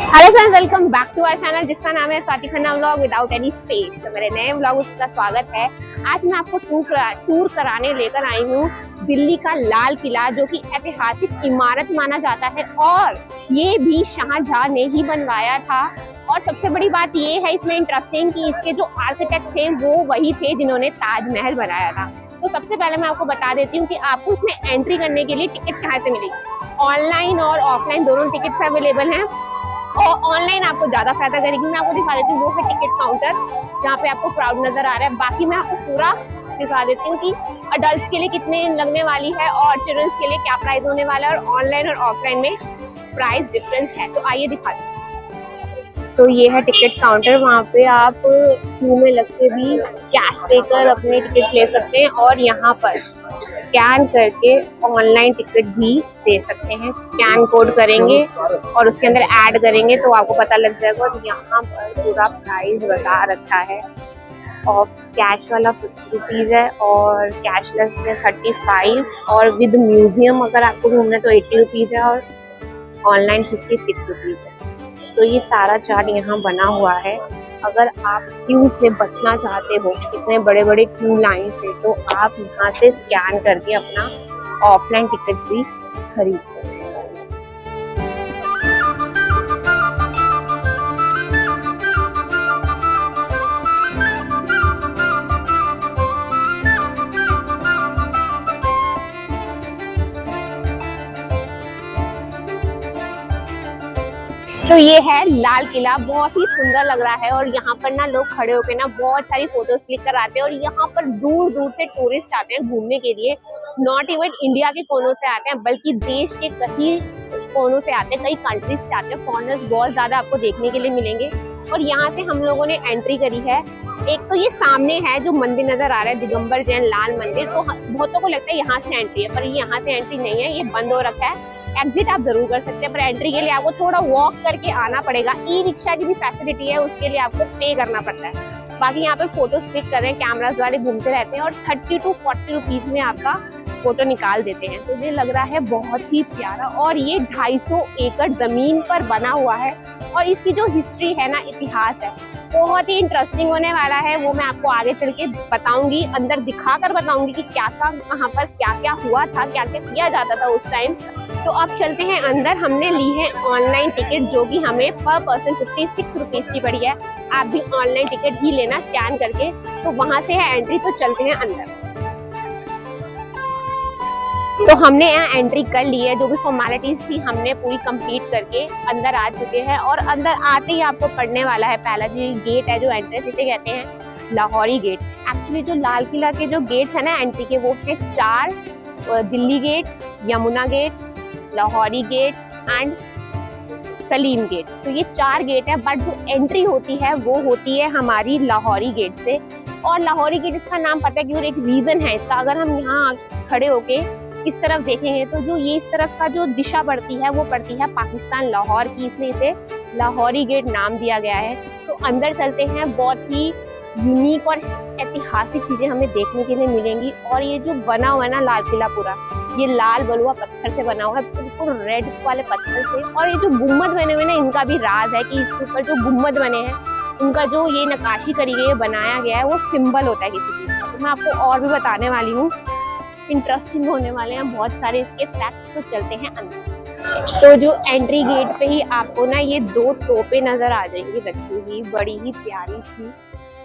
Hello friends, welcome back to our channel जिसका नाम है Swati Khanna vlog without any space. तो मेरे नए व्लॉग का स्वागत है। आज मैं आपको टूर कराने लेकर आई हूँ दिल्ली का लाल किला, जो कि ऐतिहासिक इमारत माना जाता है और ये भी शाहजहां ने ही बनवाया था। और सबसे बड़ी बात ये है इसमें इंटरेस्टिंग कि इसके जो आर्किटेक्ट थे वो वही थे जिन्होंने ताजमहल बनाया था। तो सबसे पहले मैं आपको बता देती हूँ कि आपको इसमें एंट्री करने के लिए टिकट कहाँ से मिलेगी। ऑनलाइन और ऑफलाइन दोनों टिकट अवेलेबल हैं और ऑनलाइन आपको ज्यादा फायदा करेगी। मैं आपको दिखा देती हूँ, वो है टिकट काउंटर जहाँ पे आपको क्राउड नजर आ रहा है। बाकी मैं आपको पूरा दिखा देती हूँ कि अडल्ट्स के लिए कितने लगने वाली है और चिल्ड्रंस के लिए क्या प्राइस होने वाला है और ऑनलाइन और ऑफलाइन में प्राइस डिफरेंस है। तो आइए दिखा दें। तो ये है टिकट काउंटर, वहाँ पे आप क्यू में लग के भी कैश देकर अपने टिकट ले सकते हैं और यहाँ पर स्कैन करके ऑनलाइन टिकट भी दे सकते हैं। स्कैन कोड करेंगे और उसके अंदर ऐड करेंगे तो आपको पता लग जाएगा। और यहाँ पर पूरा प्राइस बता रखा है। ऑफ कैश वाला 50 रुपीज़ है और कैशलेस में 35 और विद म्यूजियम अगर आपको घूमना है तो 80 रुपीज़ है और ऑनलाइन 56 रुपीज़ है। तो ये सारा चार्ट यहाँ बना हुआ है। अगर आप क्यू से बचना चाहते हो, इतने बड़े बड़े क्यू लाइन से, तो आप यहाँ से स्कैन करके अपना ऑफलाइन टिकट्स भी खरीद सकते हैं। तो ये है लाल किला, बहुत ही सुंदर लग रहा है और यहाँ पर ना लोग खड़े होकर ना बहुत सारी फोटोज क्लिक कराते हैं और यहाँ पर दूर दूर से टूरिस्ट आते हैं घूमने के लिए। नॉट इवन इंडिया के कोनों से आते हैं बल्कि देश के कई कोनों से आते हैं, कई कंट्रीज से आते हैं। फॉरेनर्स बहुत ज्यादा आपको देखने के लिए मिलेंगे। और यहाँ से हम लोगों ने एंट्री करी है। एक तो ये सामने है जो मंदिर नजर आ रहा है, दिगंबर जैन लाल मंदिर। तो बहुतों को लगता है यहाँ से एंट्री है, पर यहाँ से एंट्री नहीं है, ये बंद हो रखा है। एग्जिट आप जरूर कर सकते हैं, पर एंट्री के लिए आपको थोड़ा वॉक करके आना पड़ेगा। ई रिक्शा की भी फैसिलिटी है, उसके लिए आपको पे करना पड़ता है। बाकी यहाँ पे फोटोज क्लिक कर रहे हैं, कैमराज वाले घूमते रहते हैं और 30 to 40 रुपीज में आपका फोटो निकाल देते हैं। तो ये लग रहा है बहुत ही प्यारा और ये 250 एकड़ जमीन पर बना हुआ है और इसकी जो हिस्ट्री है ना, इतिहास है, बहुत ही इंटरेस्टिंग होने वाला है। वो मैं आपको आगे चल के बताऊंगी, अंदर दिखाकर बताऊंगी कि क्या था वहाँ पर, क्या क्या हुआ था, क्या क्या किया जाता था उस टाइम। तो अब चलते हैं अंदर। हमने ली है ऑनलाइन टिकट जो कि हमें पर पर्सन 56 रुपीज की पड़ी है। आप भी ऑनलाइन टिकट ही लेना स्कैन करके। तो वहां से है एंट्री, तो चलते हैं अंदर। तो हमने यहाँ एंट्री कर ली है, जो भी फॉर्मेलिटीज थी हमने पूरी कंप्लीट करके अंदर आ चुके हैं। और अंदर आते ही आपको पड़ने वाला है पहला जो गेट है, जो एंट्रेंस इसे कहते हैं लाहौरी गेट। एक्चुअली जो लाल किला के जो गेट्स है ना एंट्री के, वो है 4। Delhi gate, Yamuna gate, Lahori gate and Salim gate. तो ये 4 गेट है, बट जो एंट्री होती है वो होती है हमारी लाहौरी गेट से। और लाहौरी गेट इसका नाम पता है कि और एक रीजन है इसका। अगर हम यहाँ खड़े होके इस तरफ देखेंगे तो जो ये इस तरफ का जो दिशा पड़ती है वो पड़ती है पाकिस्तान लाहौर की, इसलिए इसे लाहौरी गेट नाम दिया गया है। तो अंदर चलते हैं, बहुत ही यूनिक और ऐतिहासिक चीजें हमें देखने के लिए मिलेंगी। और ये जो बना हुआ है ना लाल किला पूरा, ये लाल बलुआ पत्थर से बना हुआ है, बिल्कुल रेड वाले पत्थर से। और ये जो गुम्बद बने हुए ना, इनका भी राज है कि इसके ऊपर जो गुम्बद बने हैं उनका जो ये नक्काशी करी गई है, बनाया गया है, वो सिंबल होता है किसी चीज का। तो मैं आपको और भी बताने वाली हूँ, इंटरेस्टिंग होने वाले हैं बहुत सारे इसके फैक्ट्स। तो चलते हैं अंदर। तो जो एंट्री गेट पे ही आपको ना ये 2 तोपें नजर आ जाएंगी रखी हुई, बड़ी ही प्यारी सी।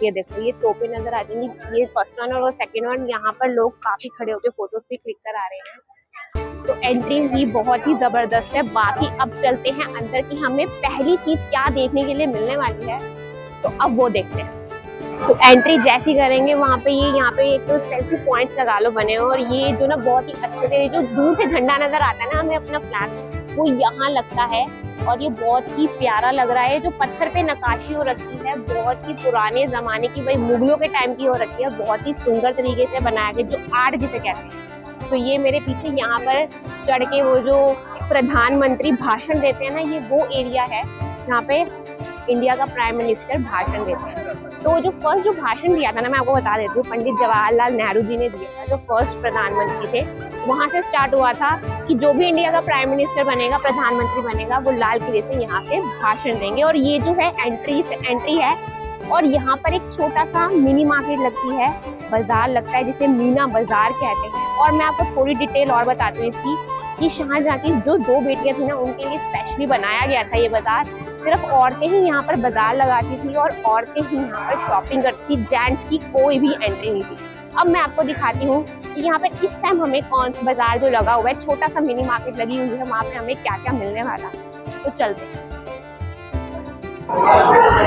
ये देखो, ये तोपें नजर आ जाएंगी, ये फर्स्ट वन और सेकंड वन। यहाँ पर लोग काफी खड़े होकर फोटोज भी क्लिक करा रहे हैं। तो एंट्री भी बहुत ही जबरदस्त है। बाकी अब चलते हैं अंदर की हमें पहली चीज क्या देखने के लिए मिलने वाली है, तो अब वो देखते हैं। तो एंट्री जैसी करेंगे वहाँ पे यहाँ पे एक सेल्फी पॉइंट्स लगा लो बने हो। और ये जो ना बहुत ही अच्छे से, जो दूर से झंडा नजर आता है ना हमें अपना फ्लैग, वो यहाँ लगता है और ये बहुत ही प्यारा लग रहा है। जो पत्थर पे नक्काशी हो रखी है, बहुत ही पुराने जमाने की, भाई मुगलों के टाइम की हो रखी है, बहुत ही सुंदर तरीके से बनाया गया, जो आर्ट जिसे कहते हैं। तो ये मेरे पीछे यहाँ पर चढ़ के वो जो प्रधानमंत्री भाषण देते हैं ना, ये वो एरिया है जहाँ पे इंडिया का प्राइम मिनिस्टर भाषण देते हैं। तो जो फर्स्ट जो भाषण दिया था ना, मैं आपको बता देती हूँ, पंडित जवाहरलाल नेहरू जी ने दिया था, जो फर्स्ट प्रधानमंत्री थे। वहां से स्टार्ट हुआ था कि जो भी इंडिया का प्राइम मिनिस्टर बनेगा, प्रधानमंत्री बनेगा, वो लाल किले से यहाँ पे भाषण देंगे। और ये जो है एंट्री है और यहाँ पर एक छोटा सा मिनी मार्केट लगती है, बाजार लगता है जिसे मीना बाजार कहते हैं। और मैं आपको थोड़ी डिटेल और बताती हूँ इसकी कि शाहजहां की जो 2 बेटियां थी ना, उनके लिए स्पेशली बनाया गया था ये बाजार। सिर्फ औरतें ही यहाँ पर बाजार लगाती थी और औरतें ही यहाँ पर शॉपिंग करती थी, जेंट्स की कोई भी एंट्री नहीं थी। अब मैं आपको दिखाती हूँ कि यहाँ पर इस टाइम हमें कौन सा बाजार जो लगा हुआ है, छोटा सा मिनी मार्केट लगी हुई है, वहाँ पे हमें क्या क्या मिलने वाला है। तो चलते हैं।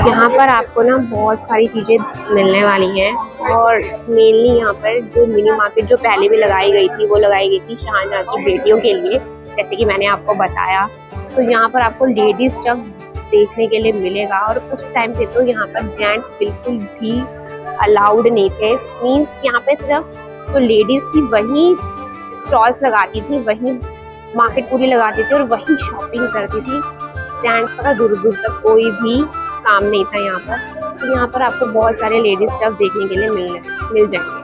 यहाँ पर आपको ना बहुत सारी चीजें मिलने वाली हैं और मेनली यहाँ पर जो मिनी मार्केट जो पहले भी लगाई गई थी, वो लगाई गई थी शाहजहां की बेटियों के लिए, जैसे कि मैंने आपको बताया। तो यहाँ पर आपको लेडीज स्टफ देखने के लिए मिलेगा और उस टाइम पे तो यहाँ पर जेंट्स बिल्कुल भी अलाउड नहीं थे। मीन्स यहाँ पे सिर्फ जो लेडीज थी वही स्टॉल्स लगाती थी, वही मार्केट पूरी लगाती थी और वही शॉपिंग करती थी। जेंट्स का दूर दूर तक कोई भी काम नहीं था यहाँ पर। तो यहाँ पर आपको बहुत सारे लेडीज स्टफ देखने के लिए मिल जाएंगे।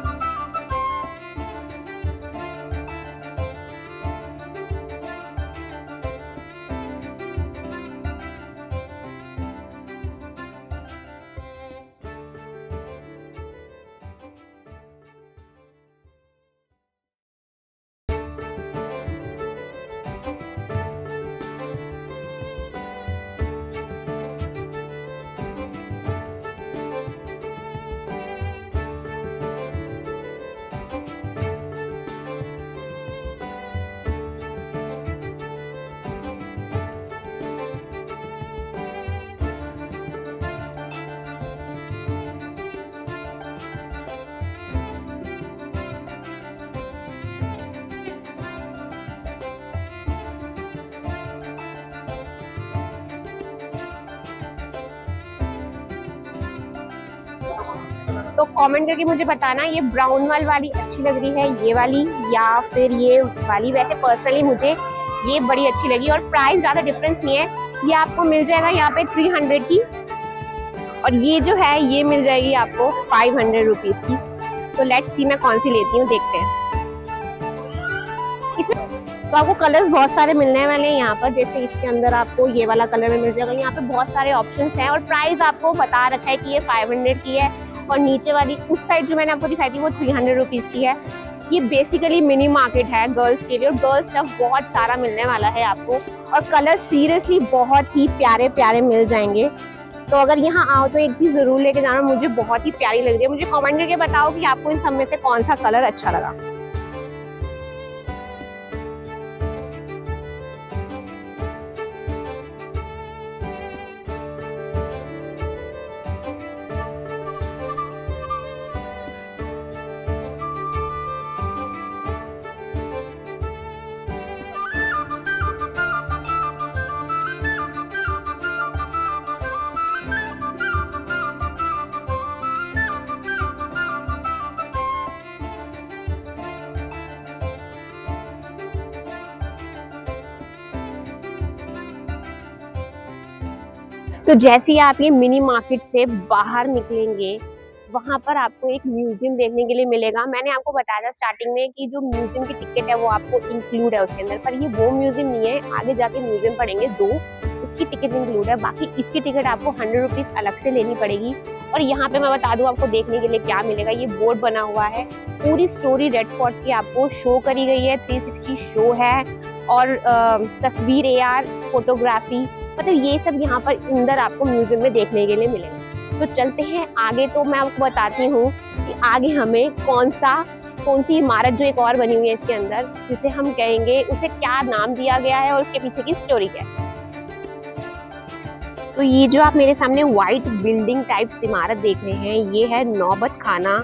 तो कमेंट करके मुझे बताना ये ब्राउन वाली अच्छी लग रही है, ये वाली या फिर ये वाली। वैसे पर्सनली मुझे ये बड़ी अच्छी लगी और प्राइस ज्यादा डिफरेंस नहीं है। ये आपको मिल जाएगा यहाँ पे 300 की और ये जो है ये मिल जाएगी आपको 500 रुपीज की। तो लेट्स सी मैं कौन सी लेती हूँ, देखते हैं। तो आपको कलर्स बहुत सारे मिलने वाले हैं यहाँ पर। जैसे इसके अंदर आपको ये वाला कलर में मिल जाएगा। यहाँ पे बहुत सारे ऑप्शंस हैं और प्राइस आपको बता रखा है कि ये 500 की है और नीचे वाली उस साइड जो मैंने आपको दिखाई थी वो 300 रुपीज की है। ये बेसिकली मिनी मार्केट है गर्ल्स के लिए और गर्ल्स स्टफ बहुत सारा मिलने वाला है आपको और कलर सीरियसली बहुत ही प्यारे प्यारे मिल जाएंगे। तो अगर यहाँ आओ तो एक चीज जरूर लेके जाना, मुझे बहुत ही प्यारी लग रही है। मुझे कमेंट करके बताओ कि आपको इन सब में से कौन सा कलर अच्छा लगा। तो जैसे ही आप ये मिनी मार्केट से बाहर निकलेंगे, वहां पर आपको एक म्यूजियम देखने के लिए मिलेगा। मैंने आपको बताया था स्टार्टिंग में कि जो म्यूजियम की टिकट है वो आपको इंक्लूड है उसके अंदर, पर ये वो म्यूजियम नहीं है। आगे जाके म्यूजियम पड़ेंगे 2, उसकी टिकट इंक्लूड है। बाकी इसकी टिकट आपको 100 रुपीज अलग से लेनी पड़ेगी। और यहाँ पे मैं बता दूं आपको देखने के लिए क्या मिलेगा। ये बोर्ड बना हुआ है, पूरी स्टोरी रेड फोर्ट की आपको शो करी गई है, 360 शो है और तस्वीर AR फोटोग्राफी, मतलब ये सब यहाँ पर अंदर आपको म्यूजियम में देखने के लिए मिलेगा। तो चलते हैं आगे। तो मैं आपको बताती हूँ कि आगे हमें कौन सी इमारत जो एक और बनी हुई है इसके अंदर, जिसे हम कहेंगे, उसे क्या नाम दिया गया है और उसके पीछे की स्टोरी क्या है। तो ये जो आप मेरे सामने व्हाइट बिल्डिंग टाइप इमारत देख रहे हैं, ये है नौबत खाना।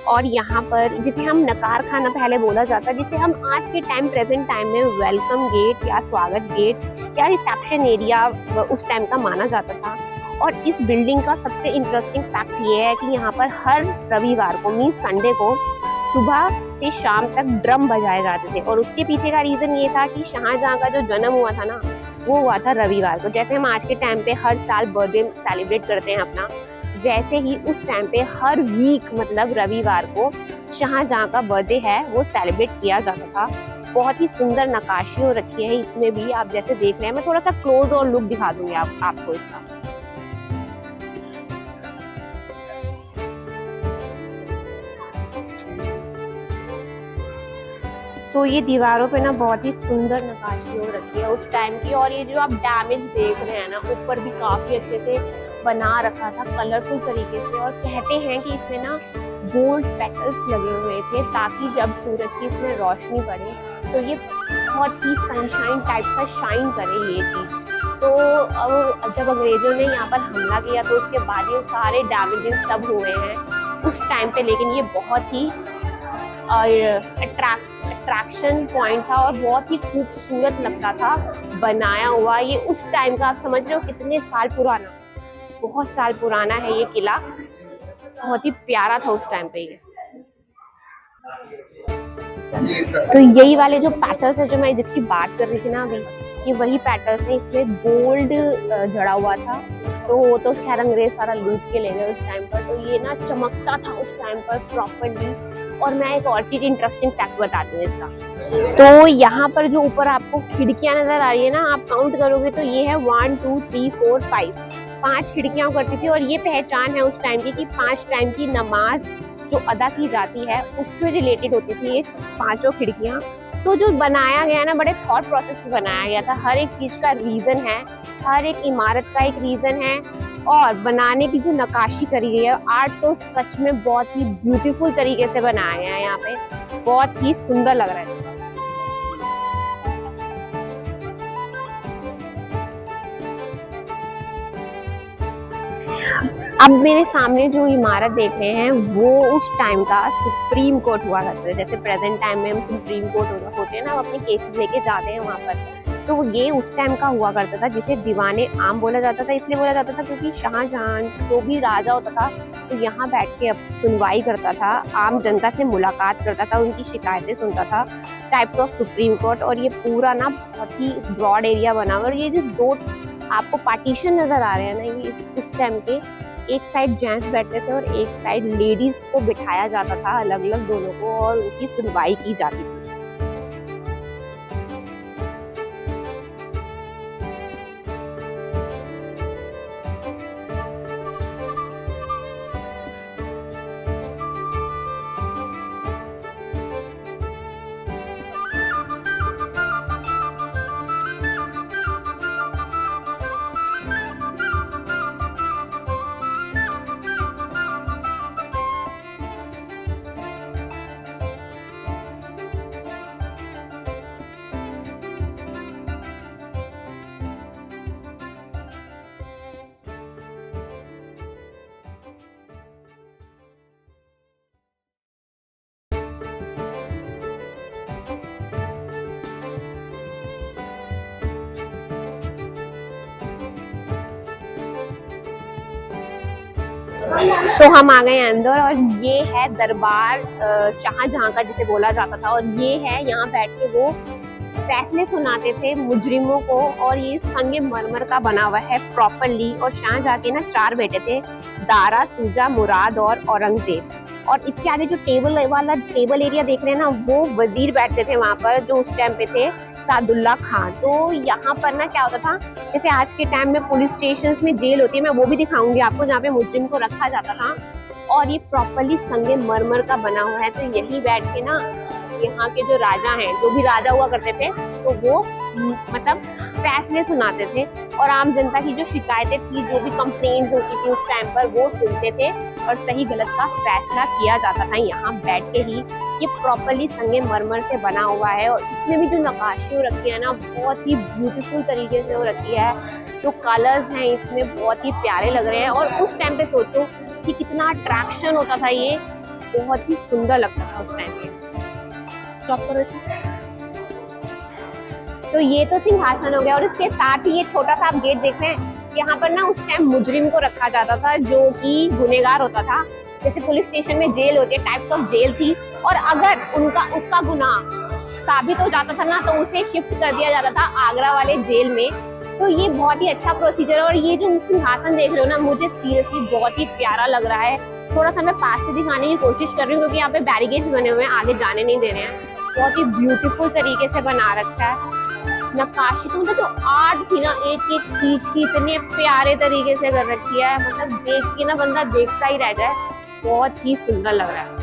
और यहाँ पर जिसे हम नकार खाना पहले बोला जाता, जिसे हम आज के प्रेजेंट टाइम में वेलकम गेट या स्वागत गेट या रिसेप्शन एरिया उस टाइम का माना जाता था। और इस बिल्डिंग का सबसे इंटरेस्टिंग फैक्ट ये है कि यहाँ पर हर रविवार को, मीन्स संडे को, सुबह से शाम तक ड्रम बजाए जाते थे। और उसके पीछे का रीजन ये था कि शाहजहां का जो जन्म हुआ था ना, वो हुआ था रविवार को। जैसे हम आज के टाइम पे हर साल बर्थडे सेलिब्रेट करते हैं अपना, वैसे ही उस टाइम पे हर वीक मतलब रविवार को शाहजहां का बर्थडे है वो सेलिब्रेट किया जाता था। बहुत ही सुंदर नक्काशी हो रखी है इसमें भी, आप जैसे देख रहे हैं। मैं थोड़ा सा क्लोज और लुक दिखा दूंगी आपको इसका। तो ये दीवारों पे ना बहुत ही सुंदर नक्काशी हो रखी है उस टाइम की। और ये जो आप डैमेज देख रहे हैं ना, ऊपर भी काफी अच्छे से बना रखा था कलरफुल तरीके से। और कहते हैं कि इसमें ना गोल्ड पेटल्स लगे हुए थे ताकि जब सूरज की इसमें रोशनी पड़े तो ये बहुत ही सनशाइन टाइप सा शाइन करे ये चीज। तो अब जब अंग्रेजों ने यहाँ पर हमला किया तो उसके बाद ये सारे डैमेजेस तब हुए हैं उस टाइम पे। लेकिन ये बहुत ही अट्रैक्शन पॉइंट था और बहुत ही खूबसूरत लगता था बनाया हुआ। ये उस टाइम का, आप समझ रहे हो कितने साल पुराना, बहुत साल पुराना है ये किला। बहुत ही प्यारा था उस टाइम पे ये। तो यही वाले जो पैटर्न्स है जो मैं जिसकी बात कर रही थी ना अभी, ये वही पैटर्न्स है। इसमें गोल्ड जड़ा हुआ था तो वो तो खैर अंग्रेज सारा लूट के ले गए उस टाइम पर। तो ये ना चमकता था उस टाइम पर प्रॉपरली। और मैं एक और चीज इंटरेस्टिंग फैक्ट बताती हूँ इसका। तो यहाँ पर जो ऊपर आपको खिड़कियां नजर आ रही है ना, आप काउंट करोगे तो ये है 1 2 3 4 5, 5 खिड़कियां करती थी। और ये पहचान है उस टाइम की कि 5 टाइम की नमाज जो अदा की जाती है उससे रिलेटेड होती थी ये 5 खिड़कियां। तो जो बनाया गया ना, बड़े थॉट प्रोसेस से बनाया गया था। हर एक चीज का रीजन है, हर एक इमारत का एक रीजन है। और बनाने की जो नक्काशी करी गई है, आर्ट तो सच में बहुत ही ब्यूटीफुल तरीके से बनाया गया है यहाँ पे। बहुत ही सुंदर लग रहा है। अब मेरे सामने जो इमारत देख रहे हैं वो उस टाइम का सुप्रीम कोर्ट हुआ करता है। जैसे प्रेजेंट टाइम में हम सुप्रीम कोर्ट होते हैं ना, हम अपने केसेस लेके जाते हैं वहां पर। तो ये उस टाइम का हुआ करता था जिसे दीवाने आम बोला जाता था। इसलिए बोला जाता था क्योंकि शाहजहां जो भी राजा होता था तो यहाँ बैठ के अब सुनवाई करता था, आम जनता से मुलाकात करता था, उनकी शिकायतें सुनता था, टाइप ऑफ सुप्रीम कोर्ट। और ये पूरा ना बहुत ही ब्रॉड एरिया बना हुआ। और ये जो दो आपको पार्टीशन नजर आ रहे हैं ना, ये उस टाइम के, एक साइड जेंट्स बैठते थे और एक साइड लेडीज को बिठाया जाता था अलग अलग दोनों को, और उनकी सुनवाई की जाती थी। तो हम आ गए अंदर और ये है दरबार शाहजहां का जिसे बोला जाता था। और ये है यहाँ बैठ के वो फैसले सुनाते थे मुजरिमों को। और ये संगे मरमर का बना हुआ है प्रॉपरली। और शाहजहां के ना 4 बेटे थे, दारा, सूजा, मुराद और औरंगजेब। और इसके आगे जो टेबल एरिया देख रहे हैं ना, वो वजीर बैठते थे वहां पर जो उस टाइम पे थे सादुल्ला खान। तो यहाँ पर ना क्या होता था, जैसे आज के टाइम में पुलिस स्टेशन में जेल होती है, मैं वो भी दिखाऊंगी आपको, जहाँ पे मुजरिम को रखा जाता था। और ये प्रॉपरली संगे मरमर का बना हुआ है। तो यही बैठ के ना यहाँ के जो राजा हैं, जो भी राजा हुआ करते थे, तो वो मतलब फैसले सुनाते थे। और आम जनता की जो शिकायतें थी, जो भी कंप्लेंट्स होती थी उस टाइम पर, वो सुनते थे और सही गलत का फैसला किया जाता था यहाँ बैठ के ही। ये प्रॉपरली संगे मरमर से बना हुआ है। और इसमें भी जो नक्काशी हो रखी है ना, बहुत ही ब्यूटीफुल तरीके से हो रखी है। जो कलर्स हैं इसमें बहुत ही प्यारे लग रहे हैं। और उस टाइम पे सोचो कि कितना अट्रैक्शन होता था, ये बहुत ही सुंदर लगता था उस टाइम पे। तो ये तो सिंहासन हो गया। और इसके साथ ही ये छोटा सा आप गेट देख रहे हैं, यहाँ पर ना उस टाइम मुजरिम को रखा जाता था जो कि गुनहगार होता था। जैसे पुलिस स्टेशन में जेल होती है, टाइप्स ऑफ जेल थी। और अगर उसका गुनाह साबित हो जाता था ना, तो उसे शिफ्ट कर दिया जाता था आगरा वाले जेल में। तो ये बहुत ही अच्छा प्रोसीजर है। और ये जो सिंहासन देख रहे हो ना, मुझे सीरियसली बहुत ही प्यारा लग रहा है। थोड़ा सा मैं पास से दिखाने की कोशिश कर रही हूँ क्योंकि यहाँ पे बैरिकेड्स बने हुए हैं, आगे जाने नहीं दे रहे हैं। बहुत ही ब्यूटीफुल तरीके से बना रखा है। नक्काशी तो मतलब जो आर्ट थी ना एक एक चीज की इतने प्यारे तरीके से कर रखी है, मतलब देख के ना बंदा देखता ही रह जाए, बहुत ही सुंदर लग रहा है।